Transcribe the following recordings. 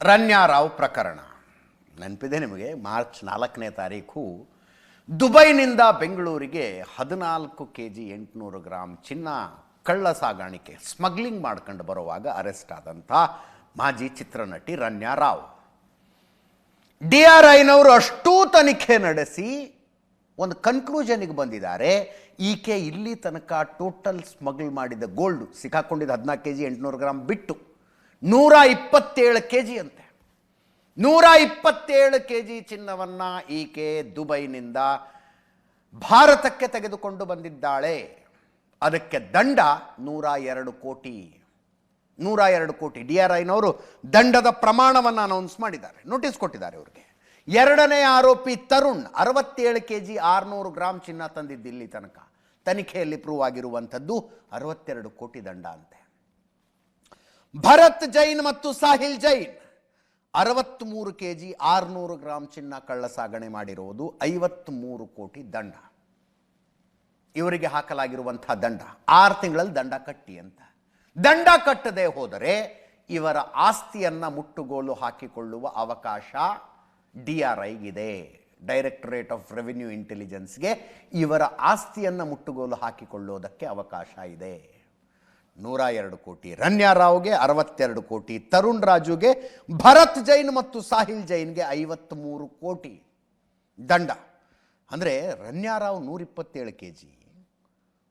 ರನ್ಯಾರಾವ್ ಪ್ರಕರಣ ನೆನಪಿದೆ ನಿಮಗೆ. ಮಾರ್ಚ್ 4ನೇ ತಾರೀಕು ದುಬೈನಿಂದ ಬೆಂಗಳೂರಿಗೆ 14 kg 800 ಗ್ರಾಂ ಚಿನ್ನ ಕಳ್ಳ ಸಾಗಾಣಿಕೆ ಸ್ಮಗ್ಲಿಂಗ್ ಮಾಡ್ಕೊಂಡು ಬರುವಾಗ ಅರೆಸ್ಟ್ ಆದಂಥ ಮಾಜಿ ಚಿತ್ರನಟಿ ರನ್ಯಾರಾವ್. DRIನವರು ಅಷ್ಟೂ ತನಿಖೆ ನಡೆಸಿ ಒಂದು ಕನ್ಕ್ಲೂಷನ್ಗೆ ಬಂದಿದ್ದಾರೆ. ಈಕೆ ಇಲ್ಲಿ ತನಕ ಟೋಟಲ್ ಸ್ಮಗ್ಲ್ ಮಾಡಿದ ಗೋಲ್ಡು ಸಿಕ್ಕಾಕೊಂಡಿದ್ದ 14 kg 800 ಗ್ರಾಂ ಬಿಟ್ಟು 127 kg ಅಂತೆ. 127 kg ಚಿನ್ನವನ್ನು ಈಕೆ ದುಬೈನಿಂದ ಭಾರತಕ್ಕೆ ತೆಗೆದುಕೊಂಡು ಬಂದಿದ್ದಾಳೆ. ಅದಕ್ಕೆ ದಂಡ 102 ಕೋಟಿ. 102 ಕೋಟಿ. DRIನವರು ದಂಡದ ಪ್ರಮಾಣವನ್ನು ಅನೌನ್ಸ್ ಮಾಡಿದ್ದಾರೆ, ನೋಟಿಸ್ ಕೊಟ್ಟಿದ್ದಾರೆ ಇವರಿಗೆ. ಎರಡನೇ ಆರೋಪಿ ತರುಣ್ 67 kg 600 ಗ್ರಾಂ ಚಿನ್ನ ತಂದಿದ್ದು ಇಲ್ಲಿ ತನಕ ತನಿಖೆಯಲ್ಲಿ ಪ್ರೂವ್ ಆಗಿರುವಂಥದ್ದು 62 ಕೋಟಿ ದಂಡ ಅಂತೆ. ಭರತ್ ಜೈನ್ ಮತ್ತು ಸಾಹಿಲ್ ಜೈನ್ 63 kg 600 ಗ್ರಾಂ ಚಿನ್ನ ಕಳ್ಳ ಸಾಗಣೆ ಮಾಡಿರುವುದು 53 ಕೋಟಿ ದಂಡ. ಇವರಿಗೆ ಹಾಕಲಾಗಿರುವಂತಹ ದಂಡ 6 ತಿಂಗಳಲ್ಲಿ ದಂಡ ಕಟ್ಟಿ ಅಂತ. ದಂಡ ಕಟ್ಟದೆ ಹೋದರೆ ಇವರ ಆಸ್ತಿಯನ್ನ ಮುಟ್ಟುಗೋಲು ಹಾಕಿಕೊಳ್ಳುವ ಅವಕಾಶ DRIಗಿದೆ. ಡೈರೆಕ್ಟರೇಟ್ ಆಫ್ ರೆವಿನ್ಯೂ ಇಂಟೆಲಿಜೆನ್ಸ್ಗೆ ಇವರ ಆಸ್ತಿಯನ್ನ ಮುಟ್ಟುಗೋಲು ಹಾಕಿಕೊಳ್ಳೋದಕ್ಕೆ ಅವಕಾಶ ಇದೆ. 102 ಕೋಟಿ ರನ್ಯಾರಾವ್ಗೆ, 62 ಕೋಟಿ ತರುಣ್ ರಾಜುಗೆ, ಭರತ್ ಜೈನ್ ಮತ್ತು ಸಾಹಿಲ್ ಜೈನ್ಗೆ 53 ಕೋಟಿ ದಂಡ. ಅಂದರೆ ರನ್ಯಾರಾವ್ 127 kg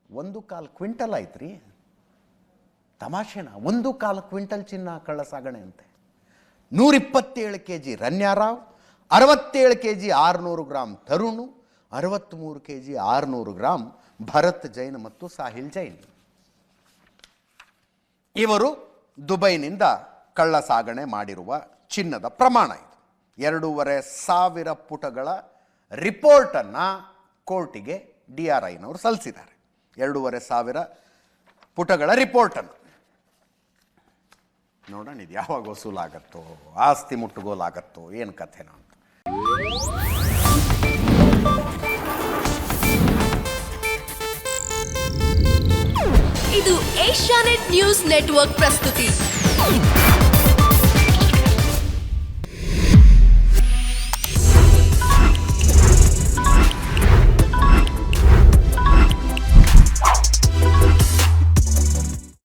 1/4 ಕ್ವಿಂಟಲ್ ಆಯ್ತು ರೀ. ತಮಾಷೆನಾ? 1/4 ಕ್ವಿಂಟಲ್ ಚಿನ್ನ ಕಳ್ಳ ಸಾಗಣೆ ಅಂತೆ. 127 kg Ranya Rao, 67 kg 600 gram Tarun, 63 kg 600 gram Bharat Jain ಮತ್ತು ಸಾಹಿಲ್ ಜೈನ್. ಇವರು ದುಬೈನಿಂದ ಕಳ್ಳ ಸಾಗಣೆ ಮಾಡಿರುವ ಚಿನ್ನದ ಪ್ರಮಾಣ ಇದು. 2,500 ಪುಟಗಳ ರಿಪೋರ್ಟನ್ನು ಕೋರ್ಟಿಗೆ DRIನವರು ಸಲ್ಲಿಸಿದ್ದಾರೆ. 2,500 ಪುಟಗಳ ರಿಪೋರ್ಟನ್ನು ನೋಡೋಣ ಇದು ಯಾವಾಗ ವಸೂಲಾಗತ್ತೋ, ಆಸ್ತಿ ಮುಟ್ಟುಗೋಲಾಗತ್ತೋ, ಏನು ಕಥೆನೋ ಅಂತ. ಇದು ಏಷ್ಯಾನೆಟ್ ನ್ಯೂಸ್ ನೆಟ್ವರ್ಕ್ ಪ್ರಸ್ತುತಿ.